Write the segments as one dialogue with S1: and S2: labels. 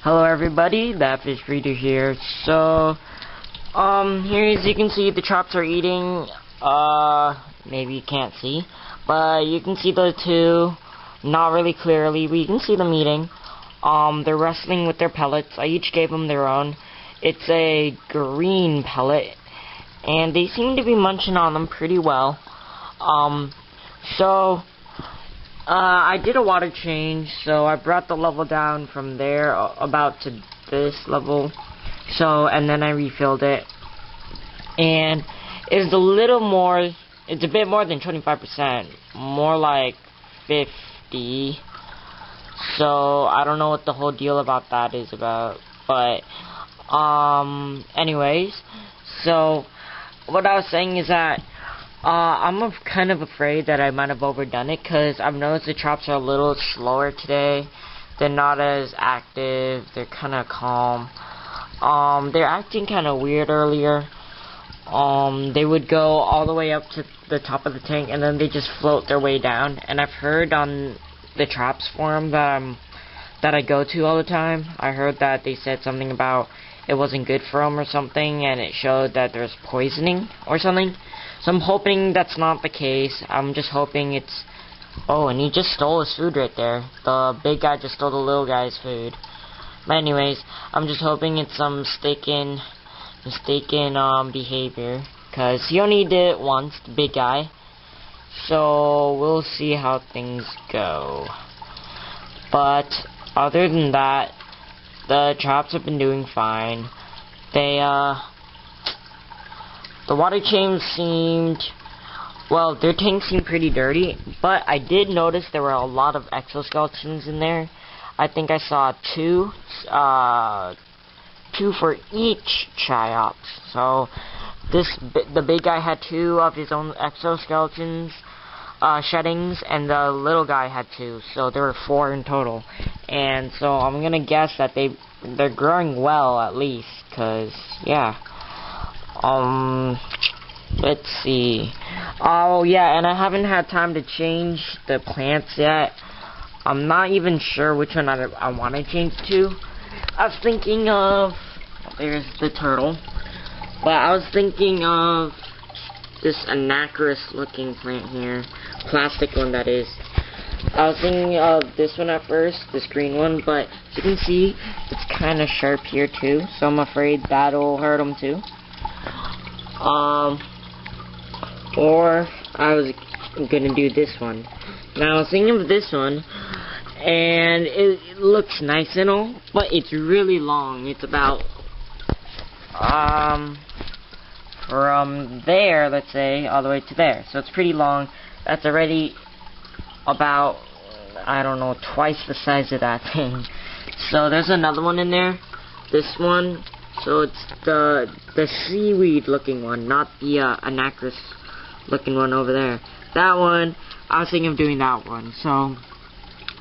S1: Hello everybody, that fish breeder here. So, here as you can see, the Triops are eating, maybe you can't see, but you can see the two, not really clearly, but you can see them eating. They're wrestling with their pellets. I each gave them their own. It's a green pellet, and they seem to be munching on them pretty well. I did a water change, so I brought the level down from there about to this level, and then I refilled it, and it's a little more, it's a bit more than 25%, more like 50, so I don't know what the whole deal about that is about, but, anyways, so, what I was saying is that, I'm kind of afraid that I might have overdone it, because I've noticed the Triops are a little slower today. They're not as active. They're kind of calm. They're acting kind of weird earlier. They would go all the way up to the top of the tank, and then they just float their way down. And I've heard on the Triops forum that I go to all the time, I heard that they said something about it wasn't good for them or something, and it showed that there's poisoning or something. So I'm hoping that's not the case. I'm just hoping it's... Oh, and he just stole his food right there. The big guy just stole the little guy's food. But anyways, I'm just hoping it's some mistaken behavior. Because he only did it once, the big guy. So we'll see how things go. But other than that, the Triops have been doing fine. The water change seemed, well, their tank seemed pretty dirty, but I did notice there were a lot of exoskeletons in there. I think I saw two for each Triops. So the big guy had 2 of his own exoskeletons sheddings, and the little guy had 2, so there were 4 in total. And so I'm gonna guess that they're growing well, at least, cause yeah. Let's see. Oh, yeah, and I haven't had time to change the plants yet. I'm not even sure which one I want to change to. I was thinking of... There's the turtle. But I was thinking of this anacris-looking plant here. Plastic one, that is. I was thinking of this one at first, this green one, but as you can see, it's kind of sharp here, too. So I'm afraid that'll hurt them, too. Or I was gonna do this one. Now I was thinking of this one, and it looks nice and all, but it's really long. It's about from there, let's say, all the way to there. So it's pretty long. That's already about, I don't know, twice the size of that thing. So there's another one in there. This one. So it's the seaweed looking one, not the anacris looking one over there. That one, I was thinking of doing that one. So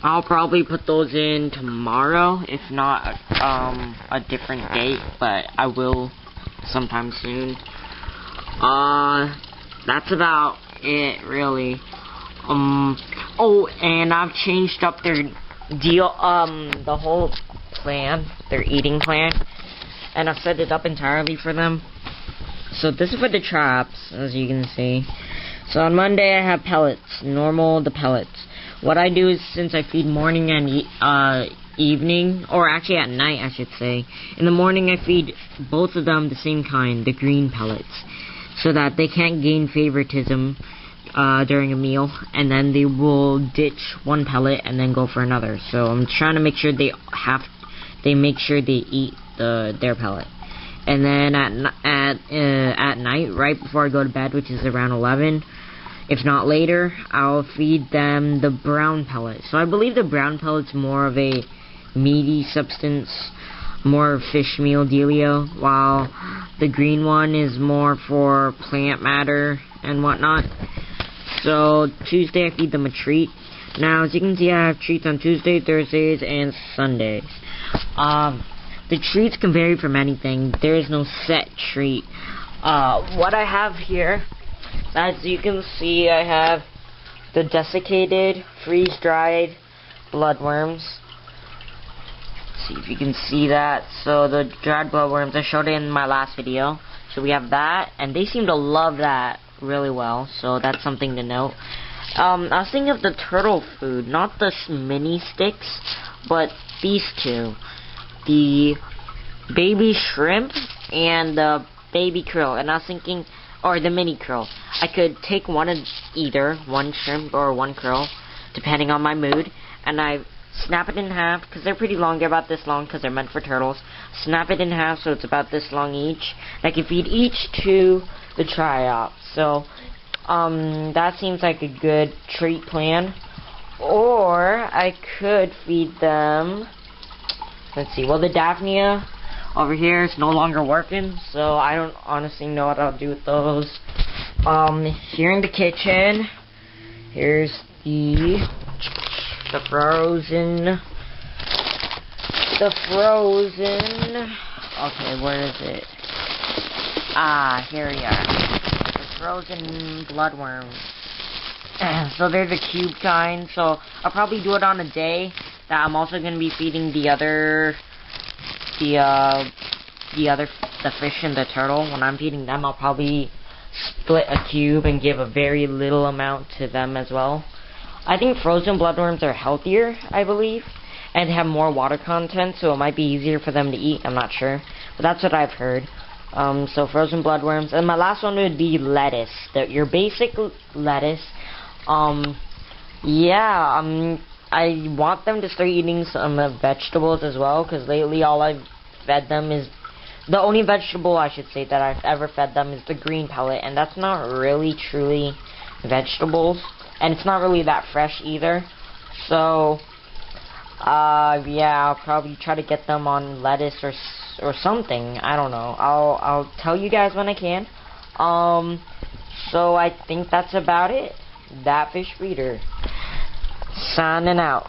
S1: I'll probably put those in tomorrow, if not a different date, but I will sometime soon. That's about it, really. Oh, and I've changed up their deal, the whole plan, their eating plan. And I've set it up entirely for them. So this is for the Triops, as you can see. So on Monday I have pellets, the pellets. What I do is, since I feed morning and evening, or actually at night I should say, in the morning I feed both of them the same kind, the green pellets, so that they can't gain favoritism during a meal, and then they will ditch one pellet and then go for another. So I'm trying to make sure they make sure they eat their pellet. And then at night, right before I go to bed, which is around 11, if not later, I'll feed them the brown pellet. So I believe the brown pellet's more of a meaty substance, more fish meal dealio, while the green one is more for plant matter and whatnot. So Tuesday I feed them a treat. Now, as you can see, I have treats on Tuesday, Thursdays, and Sundays. The treats can vary from anything. There is no set treat. What I have here, as you can see, I have the desiccated, freeze-dried bloodworms. see if you can see that. So the dried bloodworms, I showed it in my last video. So we have that, and they seem to love that really well. So that's something to note. I was thinking of the turtle food, not the mini sticks, but these two. The baby shrimp and the baby krill. And I was thinking, or the mini krill. I could take one of either, one shrimp or one krill, depending on my mood, and I snap it in half, because they're pretty long, they're about this long, because they're meant for turtles. Snap it in half so it's about this long each. I can feed each to the Triops. So, that seems like a good treat plan. Or, I could feed them, let's see, well, the Daphnia over here is no longer working, so I don't honestly know what I'll do with those. Here in the kitchen, here's the frozen, okay, where is it? Ah, here we are. The frozen bloodworms. So they're the cube kind, so I'll probably do it on a day that I'm also going to be feeding the fish and the turtle. When I'm feeding them, I'll probably split a cube and give a very little amount to them as well. I think frozen bloodworms are healthier, I believe, and have more water content, so it might be easier for them to eat. I'm not sure, but that's what I've heard. So frozen bloodworms, and my last one would be lettuce. Your basic lettuce. I want them to start eating some vegetables as well, because lately all I've fed them is, the only vegetable I should say that I've ever fed them is the green pellet, and that's not really truly vegetables, and it's not really that fresh either. So, yeah, I'll probably try to get them on lettuce or something. I don't know. I'll tell you guys when I can. So I think that's about it. That fish feeder. Signing out.